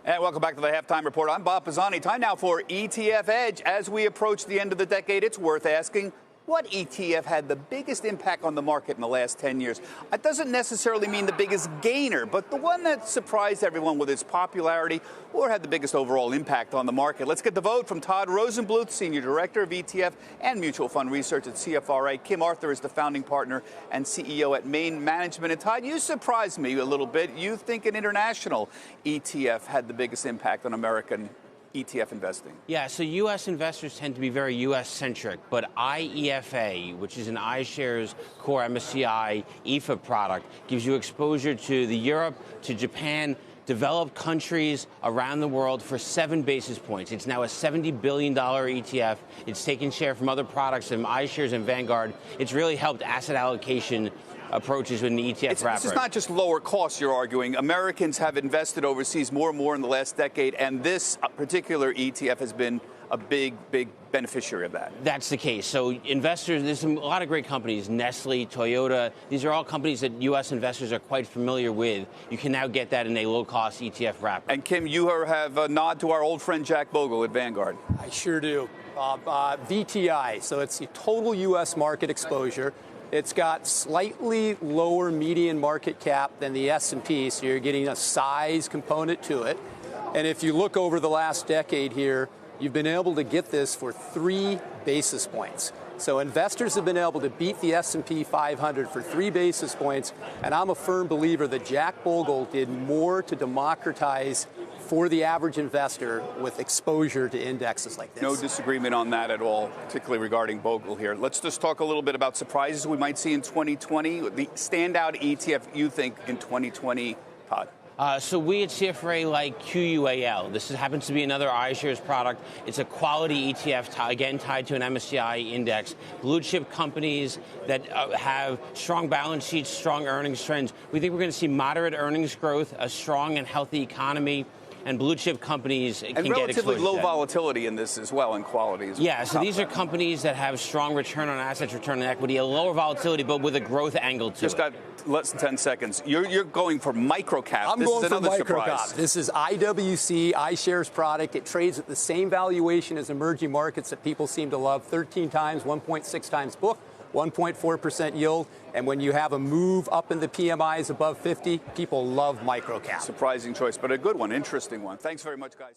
And welcome back to the Halftime Report. I'm Bob Pisani. Time now for ETF Edge. As we approach the end of the decade, it's worth asking, what ETF had the biggest impact on the market in the last 10 years? It doesn't necessarily mean the biggest gainer, but the one that surprised everyone with its popularity or had the biggest overall impact on the market. Let's get the vote from Todd Rosenbluth, Senior Director of ETF and Mutual Fund Research at CFRA. Kim Arthur is the founding partner and CEO at Main Management. And Todd, you surprised me a little bit. You think an international ETF had the biggest impact on American ETF investing? Yeah, so U.S. investors tend to be very U.S.-centric, but IEFA, which is an iShares Core MSCI EAFE product, gives you exposure to the Europe, to Japan, developed countries around the world for 7 basis points. It's now a $70 billion ETF. It's taken share from other products from iShares and Vanguard. It's really helped asset allocation approaches with an ETF wrapper. This is not just lower costs, you're arguing. Americans have invested overseas more and more in the last decade, and this particular ETF has been a big beneficiary of that. That's the case. So investors, there's a lot of great companies, Nestle, Toyota. These are all companies that U.S. investors are quite familiar with. You can now get that in a low-cost ETF wrapper. And Kim, you have a nod to our old friend Jack Bogle at Vanguard. I sure do. VTI, so it's the total U.S. market exposure. It's got slightly lower median market cap than the S&P, so you're getting a size component to it. And if you look over the last decade here, you've been able to get this for 3 basis points. So investors have been able to beat the S&P 500 for 3 basis points, and I'm a firm believer that Jack Bogle did more to democratize for the average investor with exposure to indexes like this. No disagreement on that at all, particularly regarding Bogle here. Let's just talk a little bit about surprises we might see in 2020. The standout ETF you think in 2020, Todd? So we at CFRA like QUAL. This happens to be another iShares product. It's a quality ETF, again, tied to an MSCI index. Blue chip companies that have strong balance sheets, strong earnings trends. We think we're going to see moderate earnings growth, a strong and healthy economy, and blue chip companies can get exposure. And relatively low volatility in this as well, in qualities. Yeah, so these are companies that have strong return on assets, return on equity, a lower volatility, but with a growth angle to it. Just got less than 10 seconds. You're going for microcap. I'm going for microcap. This is IWC, iShares product. It trades at the same valuation as emerging markets that people seem to love, 13 times, 1.6 times book. 1.4% yield, and when you have a move up in the PMIs above 50, people love microcap. Surprising choice, but a good one, interesting one. Thanks very much, guys.